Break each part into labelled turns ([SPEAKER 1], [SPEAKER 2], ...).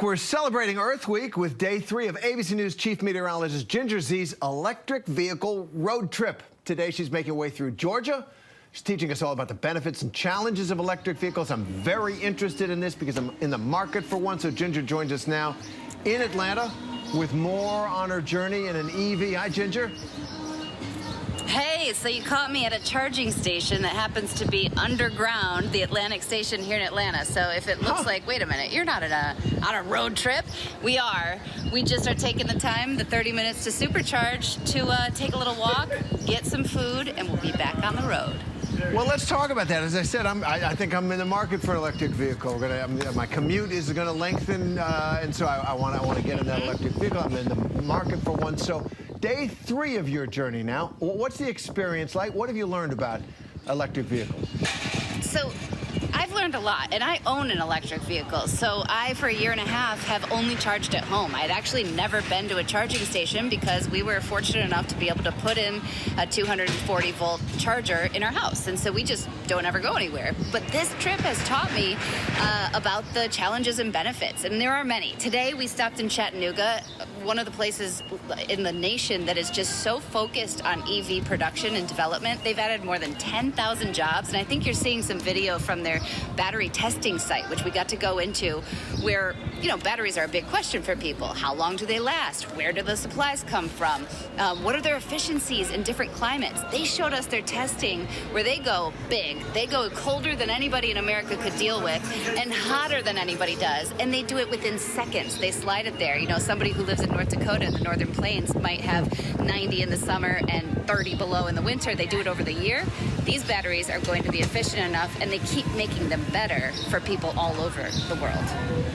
[SPEAKER 1] We're celebrating Earth Week with day 3 of ABC News Chief Meteorologist Ginger Zee's electric vehicle road trip. Today she's making her way through Georgia. She's teaching us all about the benefits and challenges of electric vehicles. I'm very interested in this because I'm in the market for one. So Ginger joins us now in Atlanta with more on her journey in an EV. Hi, Ginger.
[SPEAKER 2] Hey, so you caught me at a charging station that happens to be underground, the Atlantic Station here in Atlanta. So if it looks like, wait a minute, you're not on a road trip, we are. We just are taking the time, the 30 minutes to supercharge, to take a little walk, get some food, and we'll be back on the road.
[SPEAKER 1] Well, let's talk about that. As I said, I think I'm in the market for an electric vehicle. My commute is going to lengthen, and so I want to get in that electric vehicle. I'm in the market for one. So day 3 of your journey now. What's the experience like? What have you learned about electric vehicles?
[SPEAKER 2] So I've learned a lot, and I own an electric vehicle. So I, for a year and a half, have only charged at home. I'd actually never been to a charging station because we were fortunate enough to be able to put in a 240-volt charger in our house. And so we just don't ever go anywhere. But this trip has taught me about the challenges and benefits, and there are many. Today we stopped in Chattanooga, one of the places in the nation that is just so focused on EV production and development. They've added more than 10,000 jobs, and I think you're seeing some video from their battery testing site, which we got to go into, where, you know, batteries are a big question for people. How long do they last? Where do the supplies come from? What are their efficiencies in different climates? They showed us their testing where they go big. They go colder than anybody in America could deal with and hotter than anybody does, and they do it within seconds. They slide it there. You know, somebody who lives in North Dakota in the Northern Plains might have 90 in the summer and 30 below in the winter. They do it over the year. These batteries are going to be efficient enough, and they keep making them better for people all over the world.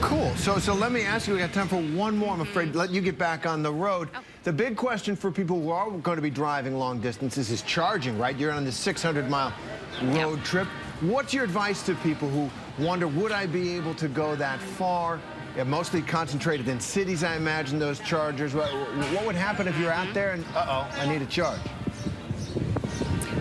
[SPEAKER 1] Cool. So let me ask you, we got time for one more. I'm afraid to let you get back on the road.
[SPEAKER 2] Oh.
[SPEAKER 1] The big question for people who are going to be driving long distances is charging, right? You're on this 600-mile road trip. What's your advice to people who wonder, would I be able to go that far? Yeah, mostly concentrated in cities, I imagine, those chargers. What would happen if you're out there and, I need a charge?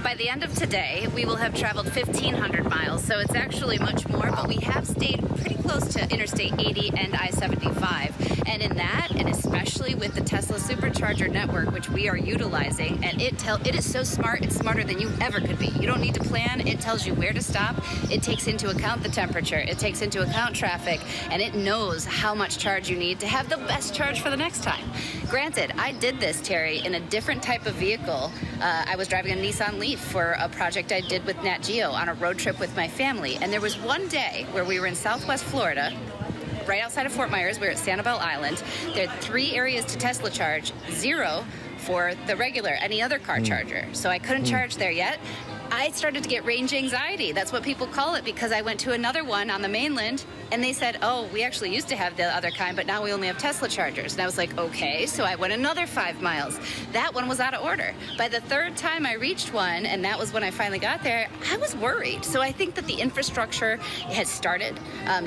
[SPEAKER 2] By the end of today, we will have traveled 1,500 miles, so it's actually much more, but we have stayed pretty close to Interstate 80 and I-75. And in that, and especially with the Tesla Supercharger network, which we are utilizing, and it is so smart, it's smarter than you ever could be. You don't need to plan, it tells you where to stop, it takes into account the temperature, it takes into account traffic, and it knows how much charge you need to have the best charge for the next time. Granted, I did this, Terry, in a different type of vehicle. I was driving a Nissan Leaf for a project I did with Nat Geo on a road trip with my family, and there was one day where we were in Southwest Florida, right outside of Fort Myers. We were at Sanibel Island. There are 3 areas to Tesla charge, 0 for the regular, any other car charger. So I couldn't charge there yet. I started to get range anxiety. That's what people call it, because I went to another one on the mainland and they said, oh, we actually used to have the other kind, but now we only have Tesla chargers. And I was like, okay. So I went another 5 miles. That one was out of order. By the 3rd time I reached one, and that was when I finally got there, I was worried. So I think that the infrastructure has started.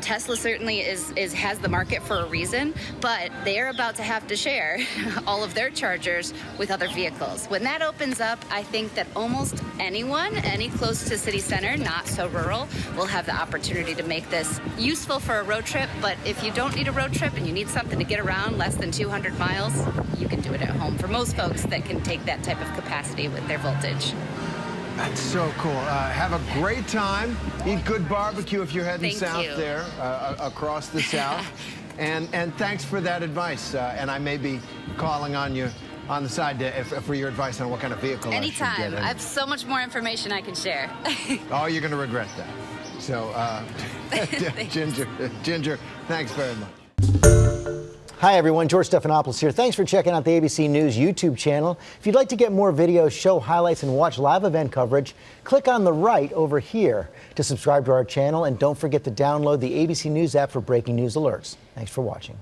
[SPEAKER 2] Tesla certainly has the market for a reason, but they're about to have to share all of their chargers with other vehicles. When that opens up, I think that almost anyone, any close to city center, not so rural, will have the opportunity to make this useful for a road trip. But if you don't need a road trip and you need something to get around less than 200 miles, you can do it at home for most folks that can take that type of capacity with their voltage.
[SPEAKER 1] That's so cool. Have a great time. Eat good barbecue if you're heading south there, across the south. And thanks for that advice. And I may be calling on you on the side for your advice on what kind of vehicle
[SPEAKER 2] Anytime.
[SPEAKER 1] I should get.
[SPEAKER 2] I have so much more information I can share.
[SPEAKER 1] Oh, you're going to regret that. So, Ginger, thanks very much.
[SPEAKER 3] Hi, everyone. George Stephanopoulos here. Thanks for checking out the ABC News YouTube channel. If you'd like to get more videos, show highlights, and watch live event coverage, click on the right over here to subscribe to our channel. And don't forget to download the ABC News app for breaking news alerts. Thanks for watching.